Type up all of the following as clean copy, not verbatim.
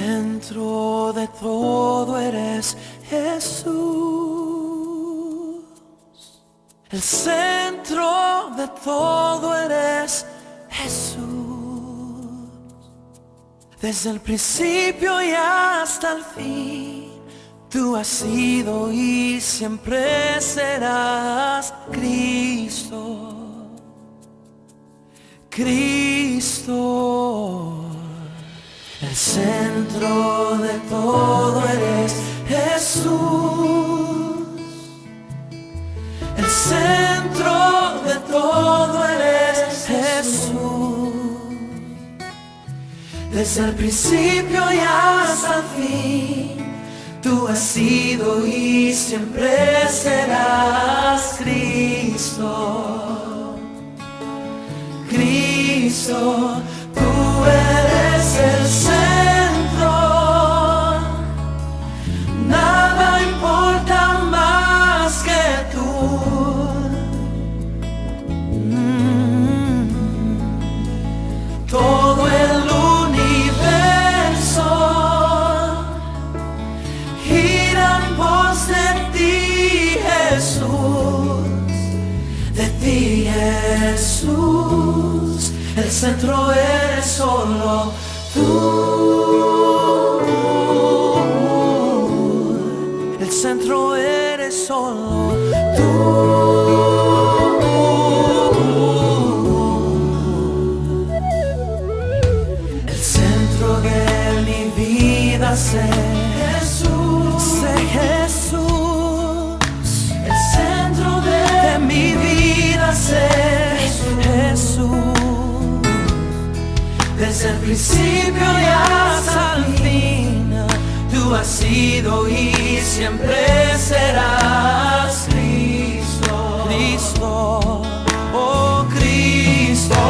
centro de todo eres Jesús. El centro de todo eres Jesús. Desde el principio y hasta el fin, tú has sido y siempre serás Cristo. Cristo. El centro de todo eres Jesús. El centro de todo eres Jesús. Desde el principio y hasta el fin, tú has sido y siempre serás Cristo. Cristo, tú eres el centro. Nada importa más que tú. Todo el universo gira en pos de ti, Jesús. De ti, Jesús. El centro eres solo tú. El centro eres solo tú. El centro de mi vida sé Jesús. Sé Jesús. El centro de mi vida sé Jesús. Desde el principio y hasta el fin, tú has sido y siempre serás Cristo. Cristo, oh Cristo,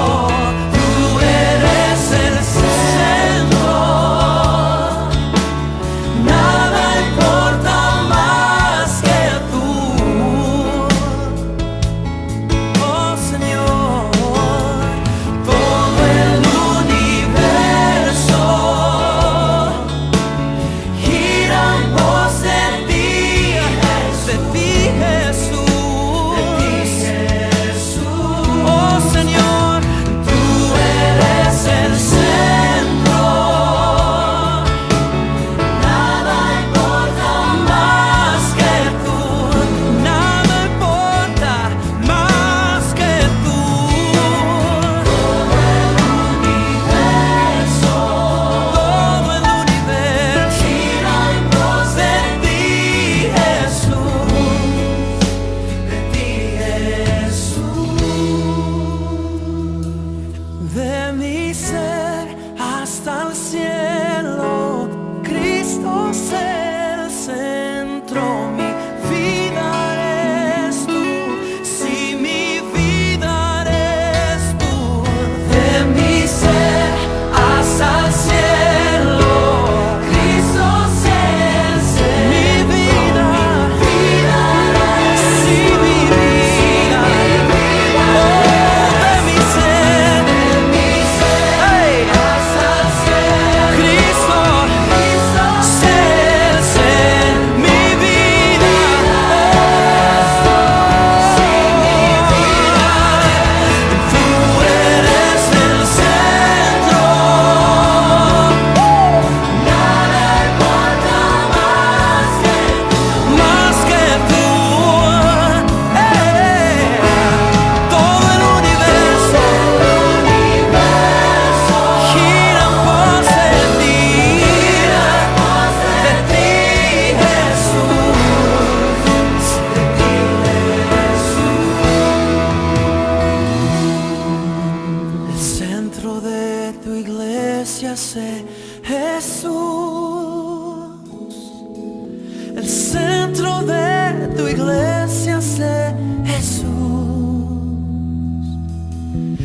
tú eres el centro. Nada importa más que tú. Oh Señor, todo el de mi ser hasta el cielo, Cristo es el centro. Mi vida eres tú, sí, mi vida eres tú. De mi ser hasta el cielo, Cristo es el centro. Mi vida eres, sí, mi vida. De mi ser hasta el cielo, Cristo es el centro. Mi vida, tú eres el centro. Nada importa más que tú. Todo el universo gira en pos de ti, Jesús. El centro de tu iglesia sé Jesús. El centro de tu iglesia sé Jesús.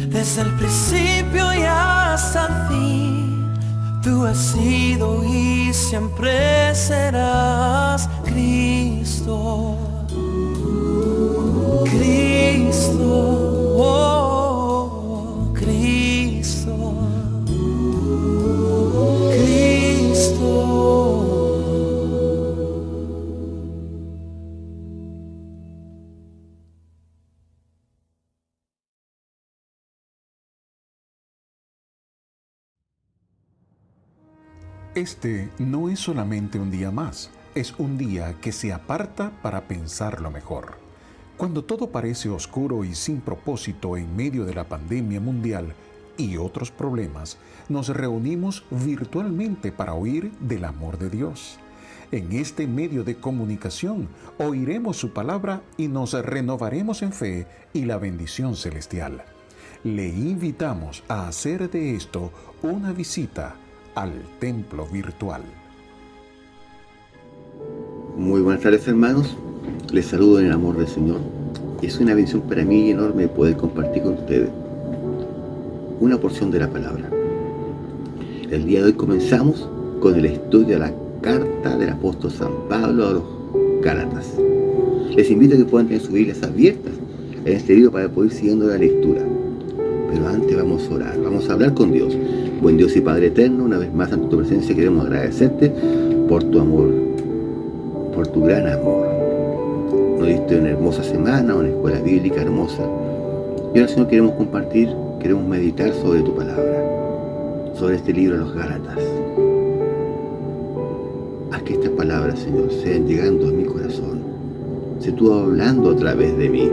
Desde el principio y hasta el fin, tú has sido y siempre serás Cristo. Cristo, oh Cristo. Cristo. Este no es solamente un día más, es un día que se aparta para pensarlo mejor. Cuando todo parece oscuro y sin propósito en medio de la pandemia mundial y otros problemas, nos reunimos virtualmente para oír del amor de Dios. En este medio de comunicación oiremos su palabra y nos renovaremos en fe y la bendición celestial. Le invitamos a hacer de esto una visita al templo virtual. Muy buenas tardes, hermanos. Les saludo en el amor del Señor. Es una bendición para mí enorme poder compartir con ustedes una porción de la palabra. El día de hoy comenzamos con el estudio de la carta del apóstol San Pablo a los Gálatas. Les invito a que puedan tener sus Biblias abiertas en este libro para poder ir siguiendo la lectura. Pero antes vamos a orar, vamos a hablar con Dios. Buen Dios y Padre eterno, una vez más ante tu presencia queremos agradecerte por tu amor, por tu gran amor. Nos diste una hermosa semana, una escuela bíblica hermosa. Y ahora, Señor, queremos compartir, queremos meditar sobre tu palabra, sobre este libro de los Gálatas. Haz que estas palabras, Señor, sean llegando a mi corazón. Sé tú hablando a través de mí.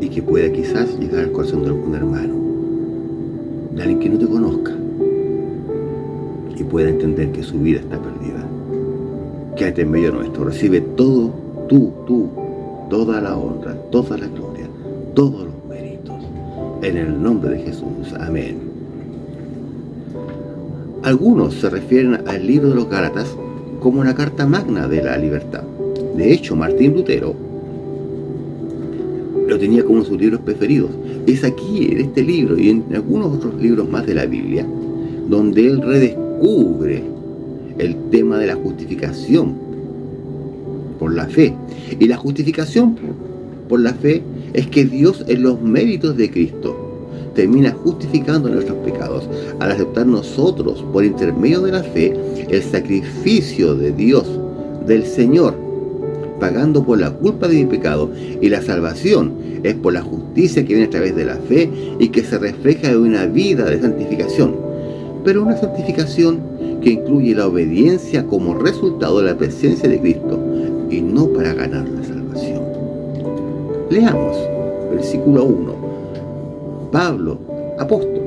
Y que pueda quizás llegar al corazón de algún hermano, de alguien que no te conozca, y pueda entender que su vida está perdida. Quédate en medio nuestro, recibe todo, toda la honra, toda la gloria, todos los méritos, en el nombre de Jesús. Amén. Algunos se refieren al libro de los Gálatas como una carta magna de la libertad. De hecho, Martín Lutero lo tenía como uno de sus libros preferidos. Es aquí, en este libro y en algunos otros libros más de la Biblia, donde él redescubre el tema de la justificación por la fe. Y la justificación por la fe es que Dios, en los méritos de Cristo, termina justificando nuestros pecados al aceptar nosotros, por intermedio de la fe, el sacrificio de Dios, del Señor, pagando por la culpa de mi pecado. Y la salvación es por la justicia que viene a través de la fe y que se refleja en una vida de santificación, pero una santificación que incluye la obediencia como resultado de la presencia de Cristo y no para ganar la salvación. Leamos versículo 1. Pablo, apóstol,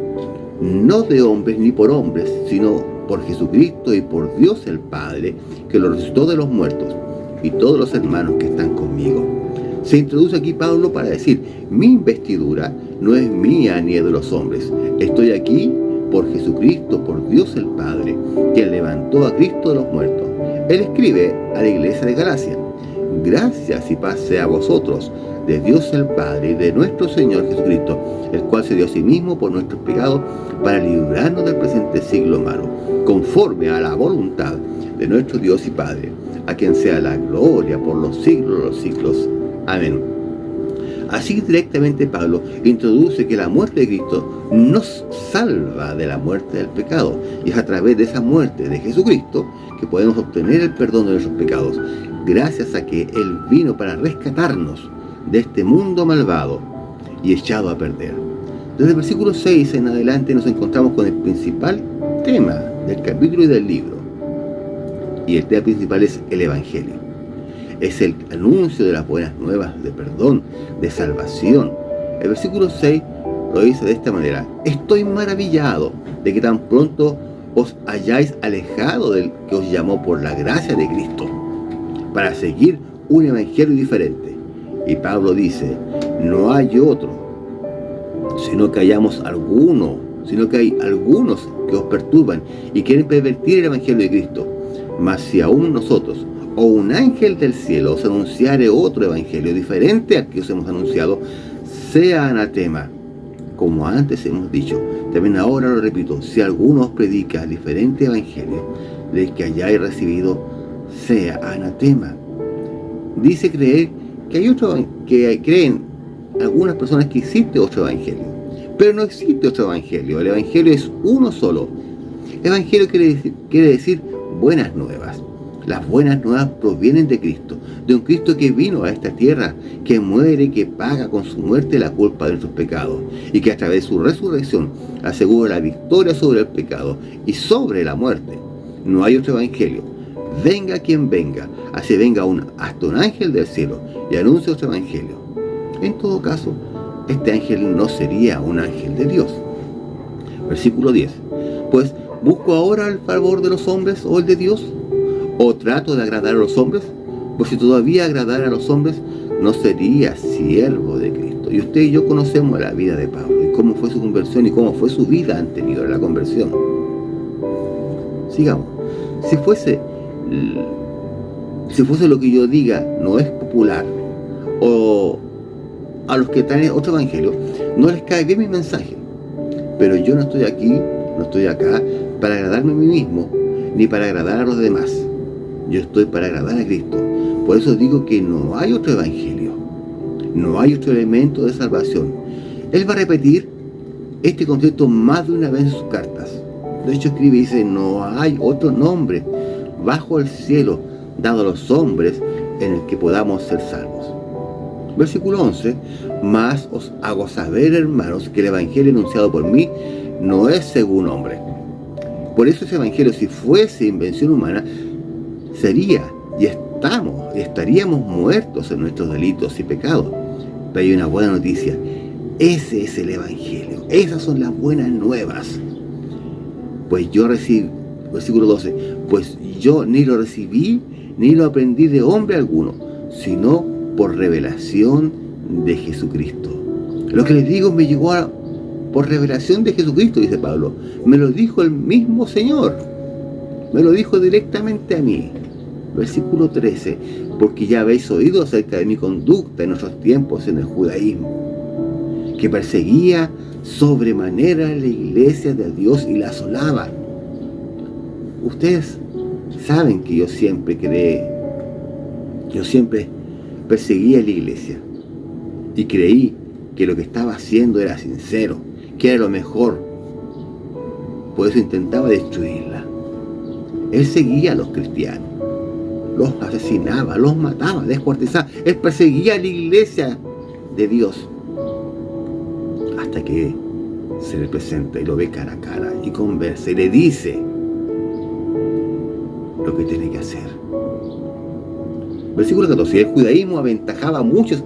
no de hombres ni por hombres, sino por Jesucristo y por Dios el Padre, que lo resucitó de los muertos, y todos los hermanos que están conmigo. Se introduce aquí Pablo para decir: mi investidura no es mía ni es de los hombres. Estoy aquí por Jesucristo, por Dios el Padre, quien levantó a Cristo de los muertos. Él escribe a la iglesia de Galacia: gracias y paz sea a vosotros, de Dios el Padre y de nuestro Señor Jesucristo, el cual se dio a sí mismo por nuestros pecados para librarnos del presente siglo malo, conforme a la voluntad de nuestro Dios y Padre, a quien sea la gloria por los siglos de los siglos. Amén. Así directamente Pablo introduce que la muerte de Cristo nos salva de la muerte del pecado, y es a través de esa muerte de Jesucristo que podemos obtener el perdón de nuestros pecados, gracias a que Él vino para rescatarnos de este mundo malvado y echado a perder. Desde el versículo 6 en adelante nos encontramos con el principal tema del capítulo y del libro, y el tema principal es el Evangelio. Es el anuncio de las buenas nuevas de perdón, de salvación. El versículo 6 lo dice de esta manera: estoy maravillado de que tan pronto os hayáis alejado del que os llamó por la gracia de Cristo, para seguir un evangelio diferente. Y Pablo dice: no hay otro, sino que hay algunos que os perturban y quieren pervertir el evangelio de Cristo. Mas si aún nosotros o un ángel del cielo os anunciare otro evangelio diferente al que os hemos anunciado, sea anatema. Como antes hemos dicho, también ahora lo repito: si alguno os predica diferente evangelio del que hayáis recibido, sea anatema. Dice creer que creen algunas personas que existe otro evangelio, pero no existe otro evangelio. El evangelio es uno solo. Evangelio quiere decir buenas nuevas. Las buenas nuevas provienen de Cristo. de un Cristo que vino a esta tierra, que muere, que paga con su muerte la culpa de nuestros pecados, y que a través de su resurrección asegura la victoria sobre el pecado y sobre la muerte. No hay otro evangelio. Venga quien venga, así venga hasta un ángel del cielo y anuncie otro evangelio. En todo caso, este ángel no sería un ángel de Dios. Versículo 10. Pues, ¿busco ahora el favor de los hombres o el de Dios? ¿O trato de agradar a los hombres? Pues si todavía agradara a los hombres, no sería siervo de Cristo. Y usted y yo conocemos la vida de Pablo, y cómo fue su conversión, y cómo fue su vida anterior a la conversión. Sigamos. Si fuese lo que yo diga no es popular, o a los que traen otro evangelio no les cae bien mi mensaje, pero yo no estoy aquí, no estoy acá para agradarme a mí mismo, ni para agradar a los demás. Yo estoy para agradar a Cristo. Por eso digo que no hay otro evangelio, no hay otro elemento de salvación. Él va a repetir este concepto más de una vez en sus cartas. De hecho escribe y dice: no hay otro nombre bajo el cielo dado a los hombres en el que podamos ser salvos. Versículo 11. Mas os hago saber, hermanos, que el evangelio anunciado por mí no es según hombre. Por eso ese evangelio, si fuese invención humana, sería y estaríamos muertos en nuestros delitos y pecados. Pero hay una buena noticia: ese es el evangelio, esas son las buenas nuevas. Pues yo recibí, versículo 12, pues yo ni lo recibí ni lo aprendí de hombre alguno, sino por revelación de Jesucristo. Lo que les digo me llegó por revelación de Jesucristo, dice Pablo. Me lo dijo el mismo Señor, me lo dijo directamente a mí. Versículo 13, porque ya habéis oído acerca de mi conducta en otros tiempos en el judaísmo, que perseguía sobremanera la iglesia de Dios y la asolaba. Ustedes saben que yo siempre perseguía a la iglesia y creí que lo que estaba haciendo era sincero, que era lo mejor. Por eso intentaba destruirla. Él seguía a los cristianos, los asesinaba, los mataba, descuartizaba. Él perseguía a la iglesia de Dios, hasta que se le presenta y lo ve cara a cara y conversa y le dice lo que tiene que hacer. Versículo 14. El judaísmo aventajaba a muchos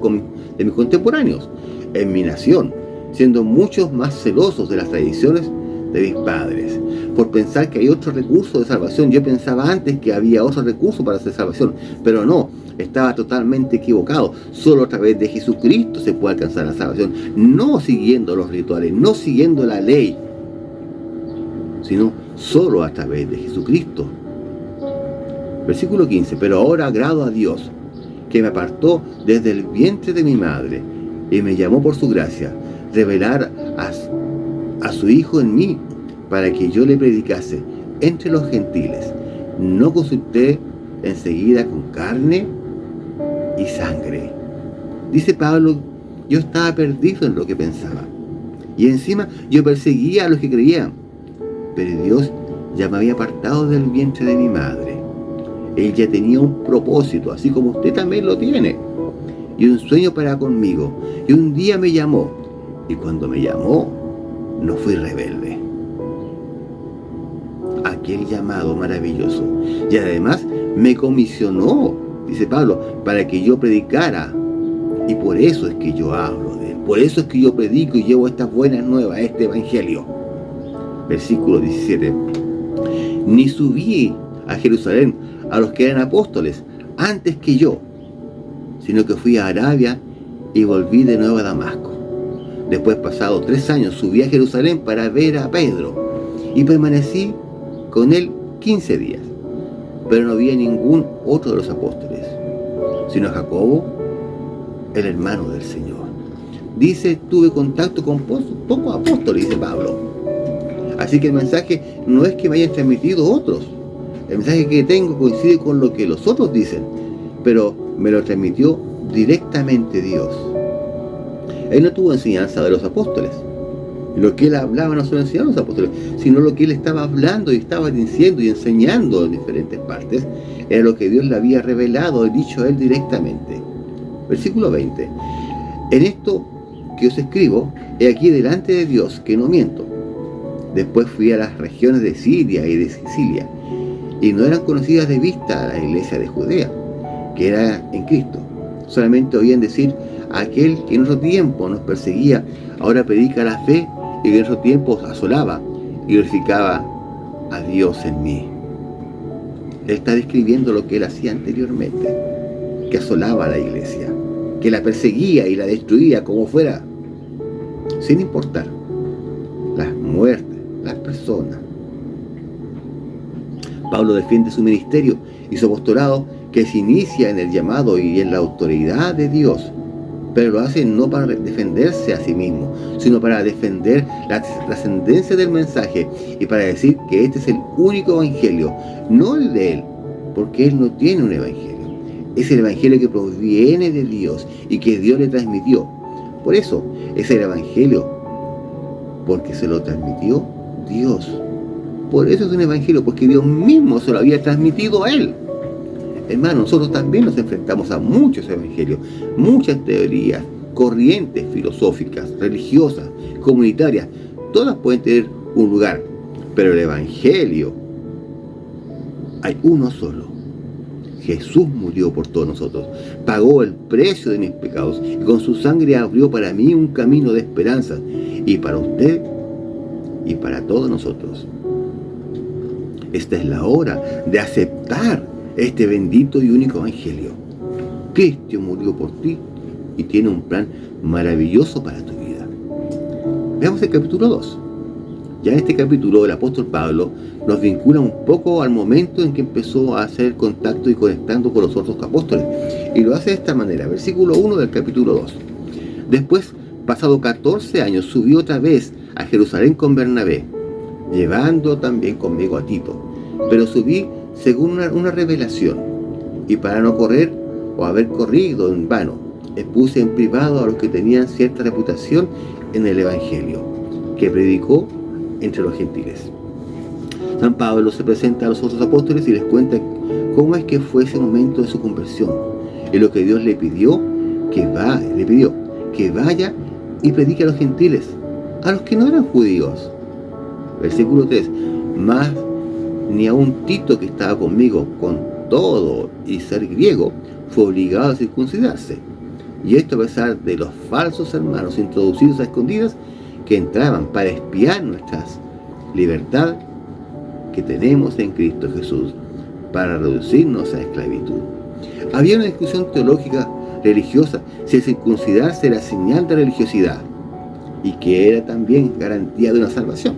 de mis contemporáneos en mi nación, siendo muchos más celosos de las tradiciones de mis padres, por pensar que hay otro recurso de salvación. Yo pensaba antes que había otro recurso para hacer salvación, pero no, estaba totalmente equivocado. Solo a través de Jesucristo se puede alcanzar la salvación, no siguiendo los rituales, no siguiendo la ley, sino solo a través de Jesucristo. Versículo 15. Pero ahora agrado a Dios, que me apartó desde el vientre de mi madre y me llamó por su gracia, revelar a su Hijo en mí, para que yo le predicase entre los gentiles. No consulté enseguida con carne y sangre. Dice Pablo, yo estaba perdido en lo que pensaba, y encima yo perseguía a los que creían, pero Dios ya me había apartado del vientre de mi madre. Él ya tenía un propósito, así como usted también lo tiene, y un sueño para conmigo. Y un día me llamó, y cuando me llamó, no fui rebelde. Aquel llamado maravilloso. Y además me comisionó, dice Pablo, para que yo predicara. Y por eso es que yo hablo de él. Por eso es que yo predico y llevo estas buenas nuevas, este evangelio. Versículo 17. Ni subí a Jerusalén a los que eran apóstoles antes que yo, sino que fui a Arabia y volví de nuevo a Damasco. Después, pasados 3 años, subí a Jerusalén para ver a Pedro y permanecí con él 15 días, pero no vi a ningún otro de los apóstoles, sino a Jacobo, el hermano del Señor. Dice, tuve contacto con pocos apóstoles, dice Pablo. Así que el mensaje no es que me hayan transmitido otros. El mensaje que tengo coincide con lo que los otros dicen, pero me lo transmitió directamente Dios. Él no tuvo enseñanza de los apóstoles. Lo que él hablaba no se lo enseñaron los apóstoles, sino lo que él estaba hablando y estaba diciendo y enseñando en diferentes partes. era lo que Dios le había revelado y dicho a él directamente. Versículo 20. En esto que os escribo, he aquí delante de Dios que no miento. Después fui a las regiones de Siria y de Sicilia, y no eran conocidas de vista a la iglesia de Judea, que era en Cristo. Solamente oían decir: aquel que en otro tiempo nos perseguía, ahora predica la fe, y que en otro tiempo os asolaba y glorificaba a Dios en mí. Él está describiendo lo que él hacía anteriormente, que asolaba a la iglesia, que la perseguía y la destruía como fuera, sin importar las muertes, las personas. Pablo defiende su ministerio y su apostolado, que se inicia en el llamado y en la autoridad de Dios, pero lo hace no para defenderse a sí mismo, sino para defender la trascendencia del mensaje y para decir que este es el único evangelio, no el de él, porque él no tiene un evangelio. Es el evangelio que proviene de Dios y que Dios le transmitió. Por eso es el evangelio, porque se lo transmitió Dios. Por eso es un evangelio, porque Dios mismo se lo había transmitido a él. Hermanos, nosotros también nos enfrentamos a muchos evangelios, muchas teorías, corrientes filosóficas, religiosas, comunitarias. Todas pueden tener un lugar, pero el evangelio hay uno solo. Jesús murió por todos nosotros, pagó el precio de mis pecados y con su sangre abrió para mí un camino de esperanza, y para usted y para todos nosotros. Esta es la hora de aceptar este bendito y único evangelio. Cristo murió por ti y tiene un plan maravilloso para tu vida. Veamos el capítulo 2. Ya en este capítulo el apóstol Pablo nos vincula un poco al momento en que empezó a hacer contacto y conectando con los otros apóstoles. Y lo hace de esta manera. Versículo 1 del capítulo 2. Después, pasado 14 años, subí otra vez a Jerusalén con Bernabé, llevando también conmigo a Tito. Pero subí según una revelación, y para no correr o haber corrido en vano, expuse en privado a los que tenían cierta reputación en el evangelio, que predicó entre los gentiles. San Pablo se presenta a los otros apóstoles y les cuenta cómo es que fue ese momento de su conversión, y lo que Dios le pidió que vaya y predique a los gentiles, a los que no eran judíos. Versículo 3. Mas ni aun Tito, que estaba conmigo, con todo y ser griego, fue obligado a circuncidarse. Y esto a pesar de los falsos hermanos introducidos a escondidas, que entraban para espiar nuestra libertad que tenemos en Cristo Jesús, para reducirnos a esclavitud. Había una discusión teológica religiosa si el circuncidarse era señal de religiosidad y que era también garantía de una salvación.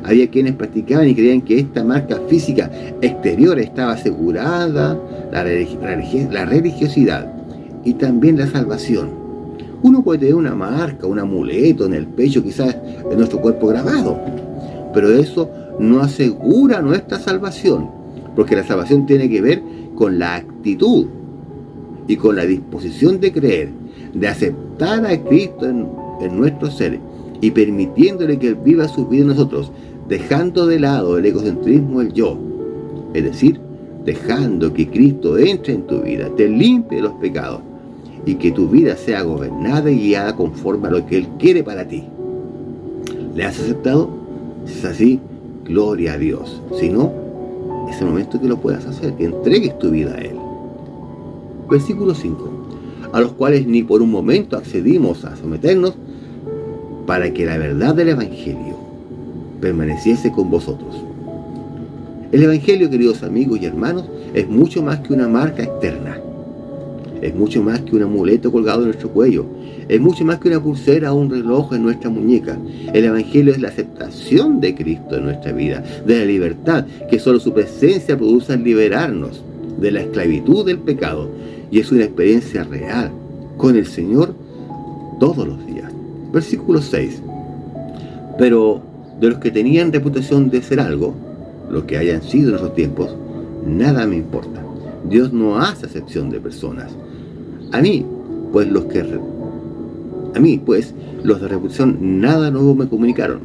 Había quienes practicaban y creían que esta marca física exterior estaba asegurada la religiosidad y también la salvación. Uno puede tener una marca, un amuleto en el pecho, quizás en nuestro cuerpo grabado, pero eso no asegura nuestra salvación, porque la salvación tiene que ver con la actitud y con la disposición de creer, de aceptar a Cristo en nuestro ser y permitiéndole que Él viva su vida en nosotros, dejando de lado el egocentrismo, el yo, es decir, dejando que Cristo entre en tu vida, te limpie de los pecados y que tu vida sea gobernada y guiada conforme a lo que Él quiere para ti. ¿Le has aceptado? Si es así, gloria a Dios. Si no, es el momento que lo puedas hacer, que entregues tu vida a Él. Versículo 5. A los cuales ni por un momento accedimos a someternos, para que la verdad del Evangelio permaneciese con vosotros. El Evangelio, queridos amigos y hermanos, es mucho más que una marca externa. Es mucho más que un amuleto colgado en nuestro cuello. Es mucho más que una pulsera o un reloj en nuestra muñeca. El Evangelio es la aceptación de Cristo en nuestra vida, de la libertad que solo su presencia produce al liberarnos de la esclavitud del pecado. Y es una experiencia real con el Señor todos los días. Versículo 6. Pero de los que tenían reputación de ser algo, lo que hayan sido en esos tiempos, nada me importa. Dios no hace acepción de personas. A mí, pues los de reputación nada nuevo me comunicaron.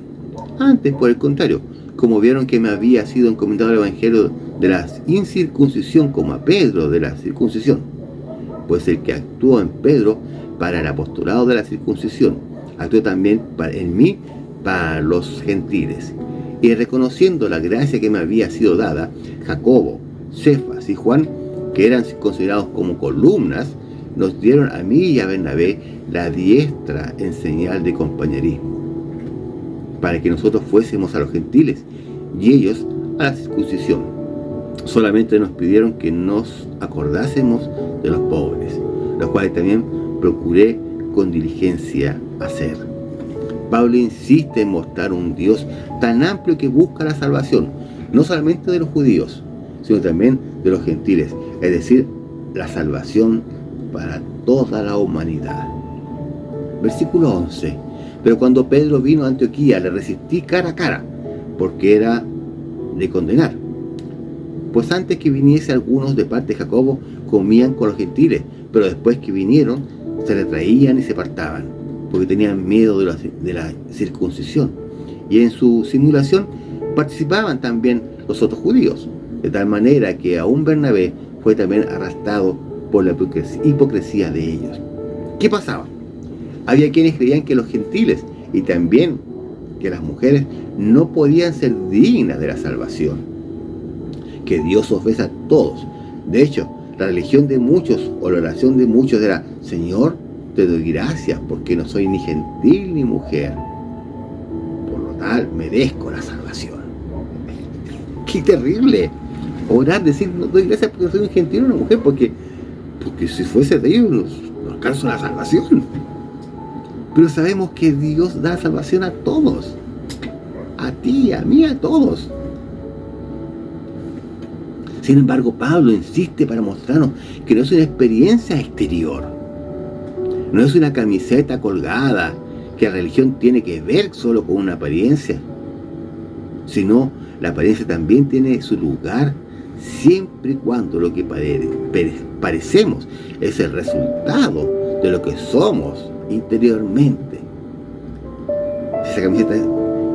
Antes, por el contrario, como vieron que me había sido encomendado el evangelio de la incircuncisión como a Pedro de la circuncisión. Pues el que actuó en Pedro para el apostolado de la circuncisión, actuó también en mí para los gentiles. Y reconociendo la gracia que me había sido dada, Jacobo, Cefas y Juan, que eran considerados como columnas, nos dieron a mí y a Bernabé la diestra en señal de compañerismo, para que nosotros fuésemos a los gentiles y ellos a la circuncisión. Solamente nos pidieron que nos acordásemos de los pobres, los cuales también procuré con diligencia hacer. Pablo insiste en mostrar un Dios tan amplio que busca la salvación, no solamente de los judíos, sino también de los gentiles, es decir, la salvación para toda la humanidad. Versículo 11. Pero cuando Pedro vino a Antioquía, le resistí cara a cara, porque era de condenar. Pues antes que viniese algunos de parte de Jacobo, comían con los gentiles, pero después que vinieron, se retraían y se apartaban, porque tenían miedo de la circuncisión. Y en su simulación participaban también los otros judíos, de tal manera que aún Bernabé fue también arrastrado por la hipocresía de ellos. ¿Qué pasaba? Había quienes creían que los gentiles y también que las mujeres no podían ser dignas de la salvación, que Dios ofrece a todos. De hecho, la religión de muchos o la oración de muchos era: Señor, te doy gracias porque no soy ni gentil ni mujer, por lo tal merezco la salvación. ¡Qué terrible! Orar, decir, no doy gracias porque soy un gentil o una mujer, porque si fuese de ellos no alcanzo la salvación. Pero sabemos que Dios da salvación a todos, a ti, a mí, a todos. Sin embargo, Pablo insiste para mostrarnos que no es una experiencia exterior, no es una camiseta colgada, que la religión tiene que ver solo con una apariencia, sino la apariencia también tiene su lugar siempre y cuando lo que parecemos es el resultado de lo que somos interiormente. Esa camiseta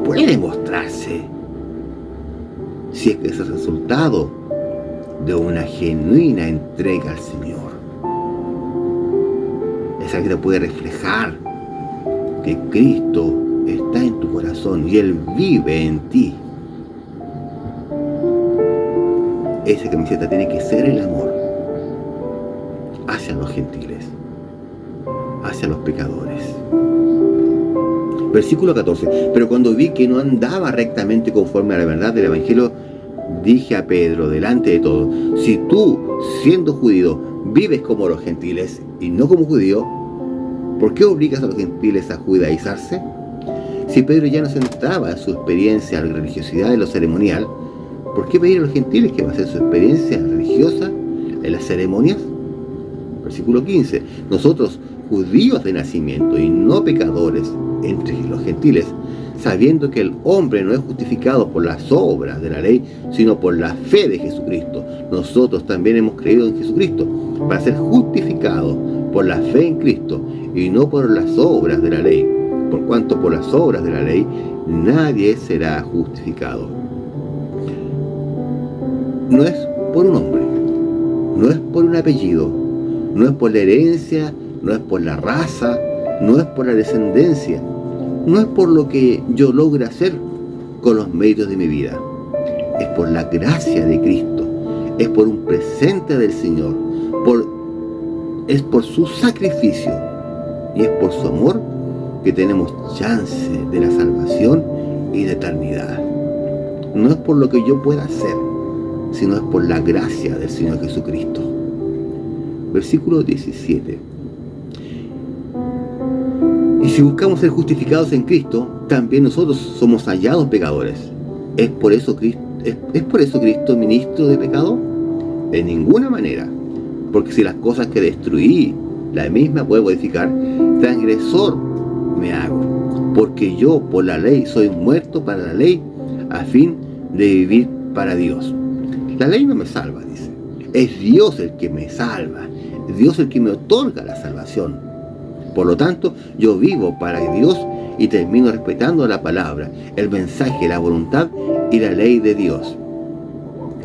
puede mostrarse si es que es el resultado de una genuina entrega al Señor. Esa camiseta puede reflejar que Cristo está en tu corazón y Él vive en ti. Esa camiseta tiene que ser el amor hacia los gentiles, hacia los pecadores. Versículo 14. Pero cuando vi que no andaba rectamente conforme a la verdad del Evangelio, dije a Pedro delante de todos: si tú, siendo judío, vives como los gentiles y no como judío, ¿por qué obligas a los gentiles a judaizarse? Si Pedro ya no se centraba en su experiencia en la religiosidad de lo ceremonial, ¿por qué pedir a los gentiles que va a hacer su experiencia religiosa en las ceremonias? Versículo 15. Nosotros, judíos de nacimiento y no pecadores entre los gentiles, sabiendo que el hombre no es justificado por las obras de la ley, sino por la fe de Jesucristo. Nosotros también hemos creído en Jesucristo para ser justificados por la fe en Cristo y no por las obras de la ley, por cuanto por las obras de la ley nadie será justificado. No es por un hombre, no es por un apellido, no es por la herencia, no es por la raza, no es por la descendencia, no es por lo que yo logre hacer con los méritos de mi vida. Es por la gracia de Cristo, es por un presente del Señor, es por su sacrificio y es por su amor que tenemos chance de la salvación y de eternidad. No es por lo que yo pueda hacer, sino es por la gracia del Señor Jesucristo. Versículo 17. Y si buscamos ser justificados en Cristo, también nosotros somos hallados pecadores. ¿Es por eso Cristo ministro de pecado? De ninguna manera. Porque si las cosas que destruí, la misma puedo modificar, transgresor me hago. Porque yo por la ley soy muerto para la ley, a fin de vivir para Dios. La ley no me salva, dice. Es Dios el que me salva. Es Dios el que me otorga la salvación. Por lo tanto, yo vivo para Dios y termino respetando la palabra, el mensaje, la voluntad y la ley de Dios.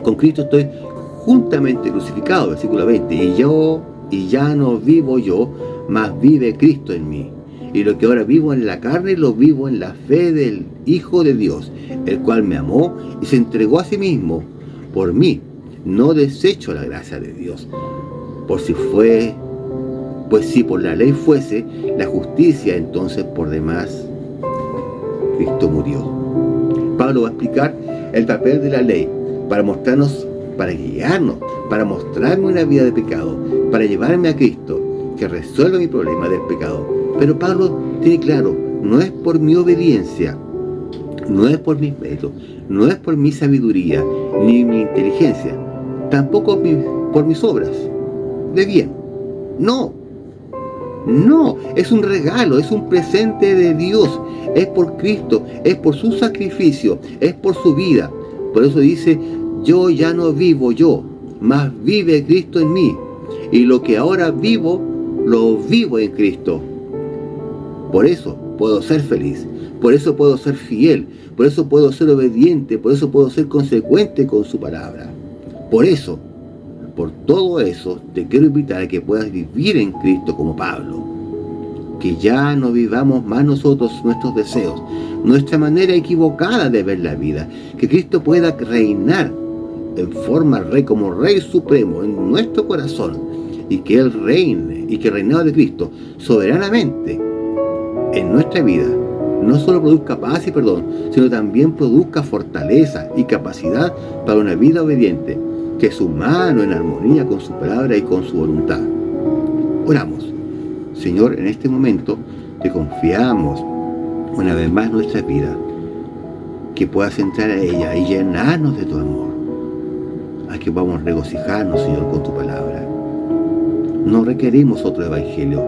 Con Cristo estoy juntamente crucificado, versículo 20, y ya no vivo yo, mas vive Cristo en mí. Y lo que ahora vivo en la carne, lo vivo en la fe del Hijo de Dios, el cual me amó y se entregó a sí mismo por mí. No desecho la gracia de Dios. Pues si por la ley fuese la justicia, entonces por demás Cristo murió. Pablo va a explicar el papel de la ley para mostrarnos, para guiarnos, para mostrarme una vida de pecado, para llevarme a Cristo, que resuelva mi problema del pecado. Pero Pablo tiene claro, no es por mi obediencia, no es por mis méritos, no es por mi sabiduría, ni mi inteligencia, tampoco por mis obras de bien. No, es un regalo, es un presente de Dios, es por Cristo, es por su sacrificio, es por su vida. Por eso dice, yo ya no vivo yo, mas vive Cristo en mí, y lo que ahora vivo, lo vivo en Cristo. Por eso puedo ser feliz, por eso puedo ser fiel, por eso puedo ser obediente, por eso puedo ser consecuente con su palabra. Por todo eso, te quiero invitar a que puedas vivir en Cristo como Pablo. Que ya no vivamos más nosotros nuestros deseos, nuestra manera equivocada de ver la vida. Que Cristo pueda reinar en forma como Rey Supremo en nuestro corazón. Y que Él reine, y que el reinado de Cristo soberanamente en nuestra vida no solo produzca paz y perdón, sino también produzca fortaleza y capacidad para una vida obediente, que es humano en armonía con su palabra y con su voluntad. Oramos. Señor, en este momento te confiamos una vez más nuestra vida, que puedas entrar a ella y llenarnos de tu amor, a que vamos a regocijarnos, Señor, con tu palabra. No requerimos otro evangelio,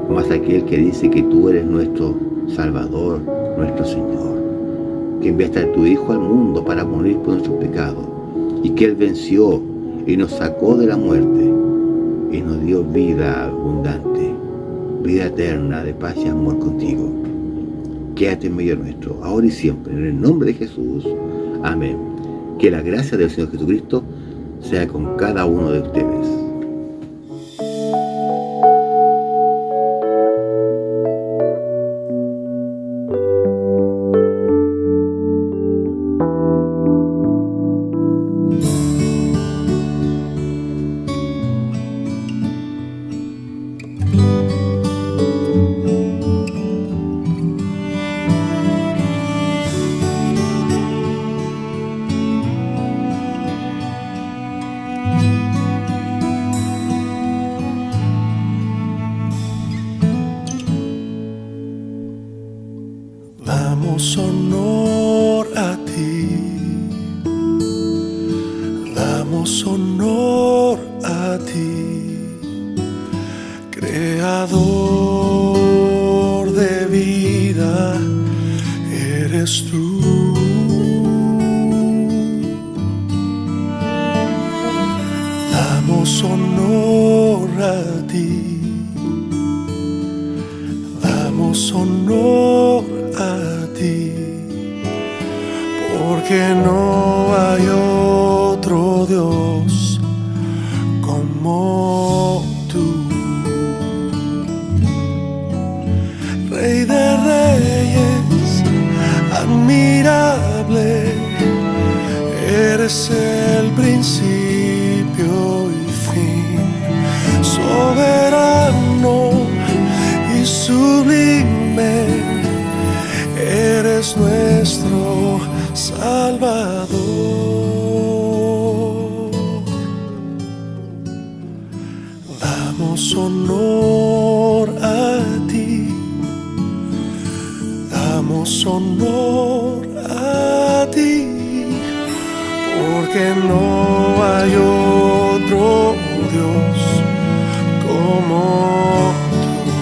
más aquel que dice que tú eres nuestro Salvador, nuestro Señor, que enviaste a tu Hijo al mundo para morir por nuestros pecados, y que Él venció y nos sacó de la muerte y nos dio vida abundante, vida eterna de paz y amor contigo. Quédate en medio nuestro, ahora y siempre, en el nombre de Jesús. Amén. Que la gracia del Señor Jesucristo sea con cada uno de ustedes. Damos honor a ti, damos honor a ti, creador de vida, eres tú. Damos honor a ti, damos honor a ti, porque no hay otro Dios como tú. Rey de reyes, admirable, eres el principio y fin, soberano y sublime, eres nuestro Salvador. Damos honor a ti, damos honor a ti, porque no hay otro Dios como tú.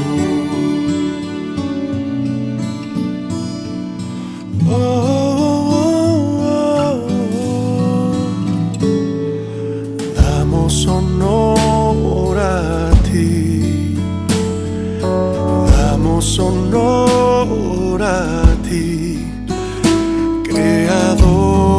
Damos honor a ti, damos honor a ti, creador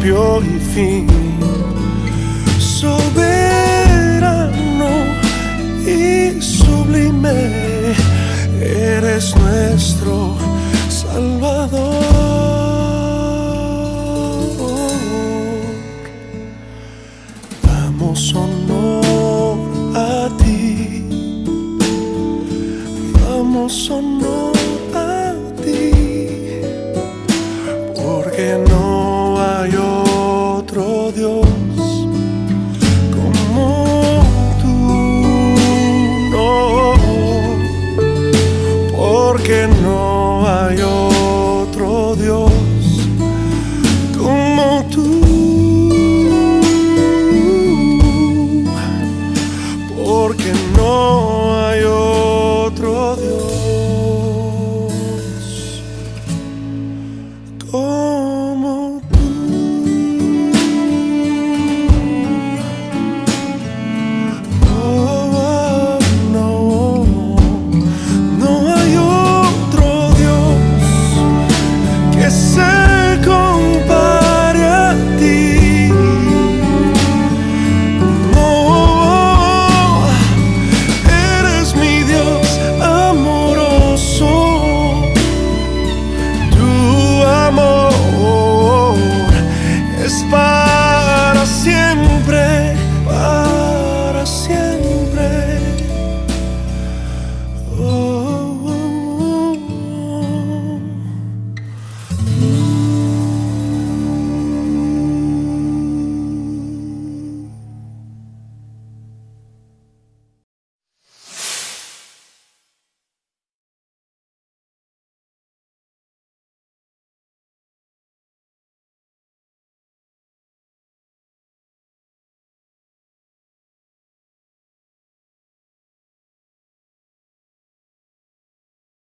principio y fin, soberano y sublime, eres nuestro Salvador. Damos honor a ti, damos honor a ti, porque no hay otro Dios como tú, no, porque no hay otro Dios como tú, porque no hay otro Dios como